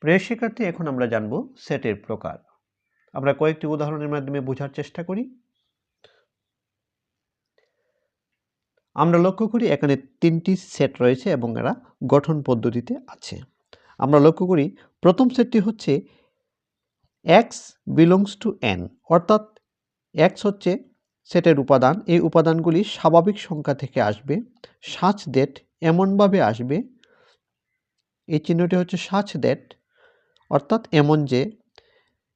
প্রিয় শিক্ষার্থী, এখন আমরা জানব সেটের প্রকার। আমরা কয়েকটি উদাহরণের মাধ্যমে বোঝার চেষ্টা করি। আমরা লক্ষ্য করি এখানে 3টি সেট রয়েছে এবং এরা গঠন পদ্ধতিতে আছে। আমরা লক্ষ্য করি প্রথম সেটটি হচ্ছে x belongs to n, অর্থাৎ x হচ্ছে সেটের উপাদান। এই উপাদানগুলি স্বাভাবিক সংখ্যা থেকে আসবে, such that এমনভাবে আসবে, এই চিহ্নটি হচ্ছে such that, অর্থাৎ এমন যে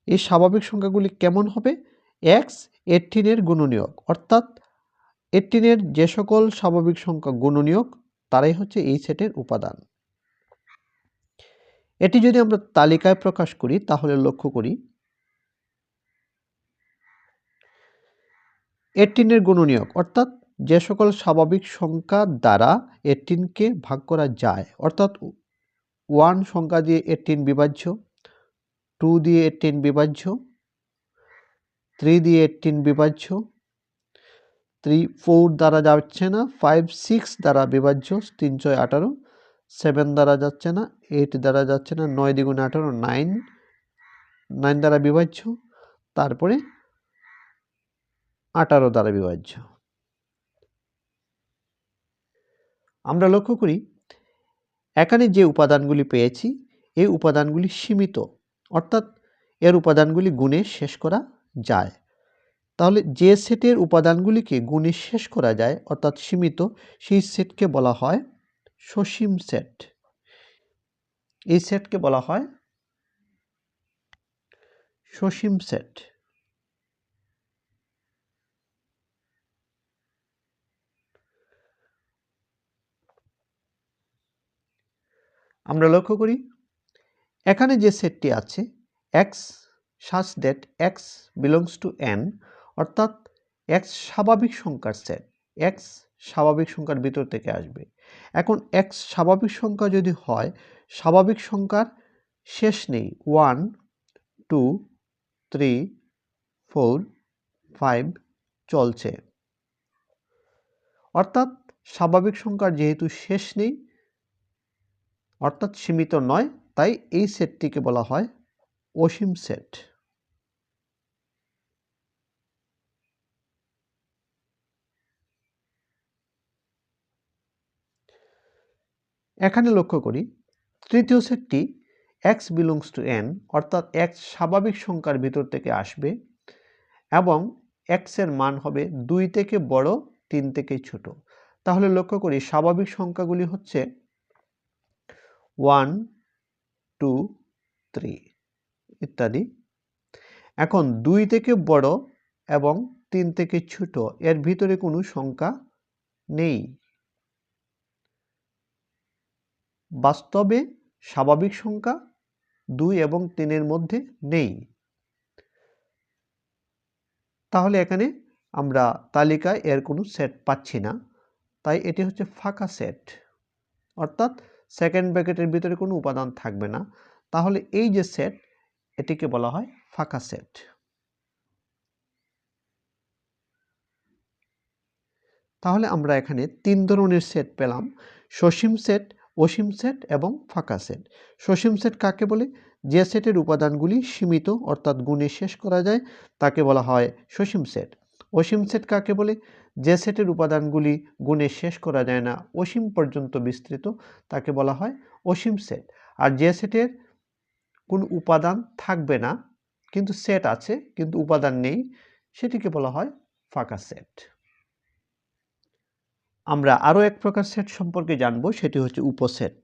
এই স্বাভাবিক সংখ্যাগুলি কেমন হবে, x 18 এর গুণনীয়ক, অর্থাৎ 18 এর যে সকল স্বাভাবিক সংখ্যা গুণনীয়ক তারাই হচ্ছে এই সেটের উপাদান। এটি যদি আমরা তালিকায় প্রকাশ করি তাহলে লক্ষ্য করি 18 এর গুণনীয়ক, অর্থাৎ যে সকল স্বাভাবিক সংখ্যা দ্বারা 18কে ভাগ করা যায়, অর্থাৎ 1 সংখ্যা দিয়ে 18 বিভাজ্য, 2 দিয়ে 18 বিভাজ্য, 3 দিয়ে 18 বিভাজ্য, 4 দ্বারা যাচ্ছে না, 5 6 দ্বারা বিভাজ্য, 3 6 18, 7 দ্বারা যাচ্ছে না, 8 দ্বারা যাচ্ছে না, 9 দ্বিগুণে 18, 9 দ্বারা বিভাজ্য, তারপরে 18 দ্বারা বিভাজ্য। আমরা লক্ষ্য করি এখানে যে উপাদানগুলি পেয়েছি এই উপাদানগুলি সীমিত, অর্থাৎ এর উপাদানগুলি গুণে শেষ করা যায়। তাহলে যে সেটের উপাদানগুলিকে গুণে শেষ করা যায় অর্থাৎ সীমিত, সেই সেটকে বলা হয় সসীম সেট। এই সেটকে বলা হয় সসীম সেট। আমরা লক্ষ্য করি এখানে যে সেটটি আছে x such that x belongs to n, অর্থাৎ x স্বাভাবিক সংখ্যার সেট, x স্বাভাবিক সংখ্যার ভিতর থেকে আসবে। এখন x স্বাভাবিক সংখ্যা যদি হয়, স্বাভাবিক সংখ্যার শেষ নেই, 1 2 3 4 5 চলছে, অর্থাৎ স্বাভাবিক সংখ্যার যেহেতু শেষ নেই অর্থাৎ সীমিত নয়, তাই এই সেটটিকে বলা হয় অসীম সেট। এখানে লক্ষ্য করি তৃতীয় সেটটি x belongs to n, অর্থাৎ x স্বাভাবিক সংখ্যার ভিতর থেকে আসবে এবং x এর মান হবে 2 থেকে বড়, 3 থেকে ছোট। তাহলে লক্ষ্য করি স্বাভাবিক সংখ্যাগুলি হচ্ছে 1 2 3 ইত্যাদি। এখন 2 থেকে বড় এবং 3 থেকে ছোট এর ভিতরে কোনো সংখ্যা নেই। বাস্তবে স্বাভাবিক সংখ্যা 2 এবং 3 এর মধ্যে নেই। তাহলে এখানে আমরা তালিকায় এর কোনো সেট পাচ্ছি না, তাই এটি হচ্ছে ফাঁকা সেট, অর্থাৎ সেকেন্ড ব্র্যাকেটের ভিতরে কোনো উপাদান থাকবে না। তাহলে এই যে সেট এটিকে বলা হয় ফাঁকা সেট। তাহলে আমরা এখানে 3 ধরনের সেট পেলাম: সসীম সেট, অসীম সেট এবং ফাঁকা সেট। সসীম সেট কাকে বলে? যে সেটের উপাদানগুলি সীমিত অর্থাৎ গুণে শেষ করা যায় তাকে বলা হয় সসীম সেট। অসীম সেট কাকে বলে? যে সেটের উপাদানগুলি গুণে শেষ করা যায় না, অসীম পর্যন্ত বিস্তৃত, তাকে বলা হয় অসীম সেট। আর যে সেটের কোনো উপাদান থাকবে না কিন্তু সেট আছে কিন্তু উপাদান নেই, সেটিকে বলা হয় ফাঁকা সেট। আমরা আরও এক প্রকার সেট সম্পর্কে জানব, সেটি হচ্ছে উপসেট।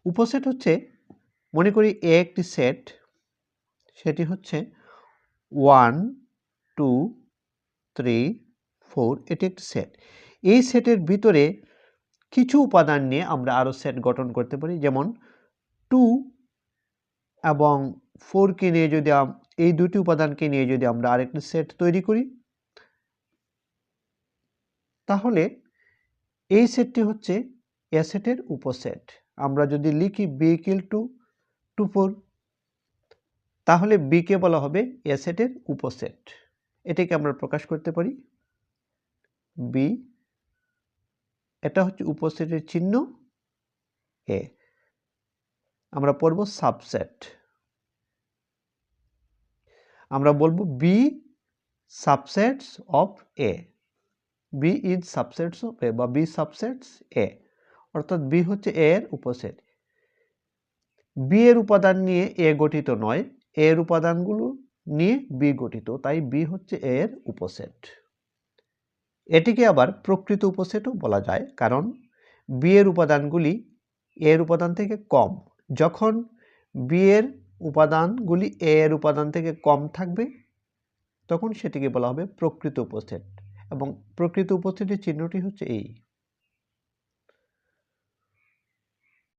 উপসেট হচ্ছে, মনে করি এ একটি সেট, সেটি হচ্ছে 1 2 3 4, এটি একটি সেট। এই সেটের ভিতরে কিছু উপাদান নিয়ে আমরা আরও সেট গঠন করতে পারি, যেমন 2 এবং 4কে নিয়ে যদি এই দুটি উপাদানকে নিয়ে যদি আমরা আরেকটি সেট তৈরি করি, তাহলে এই সেটটি হচ্ছে এ সেটের উপসেট। আমরা যদি লিখি b = 2 4, তাহলে b কে বলা হবে এ সেটের উপসেট। এটাকে আমরা প্রকাশ করতে পারি b এটা হচ্ছে উপসেটের চিহ্ন এ। আমরা পড়ব সাবসেট। আমরা বলবো B subsets of A. B is subsets of A বা বি সাবসেটস এ, অর্থাৎ বি হচ্ছে এ এর উপসেট। বি এর উপাদান নিয়ে এ গঠিত নয়, এ এর উপাদানগুলো নিয়ে বি গঠিত, তাই বি হচ্ছে এ এর উপসেট। এটিকে আবার প্রকৃত উপসেটও বলা যায়, কারণ বি এর উপাদানগুলি এ এর উপাদান থেকে কম। যখন বি এর উপাদানগুলি এ এর উপাদান থেকে কম থাকবে তখন সেটিকে বলা হবে প্রকৃত উপসেট, এবং প্রকৃত উপসেটের চিহ্নটি হচ্ছে এই।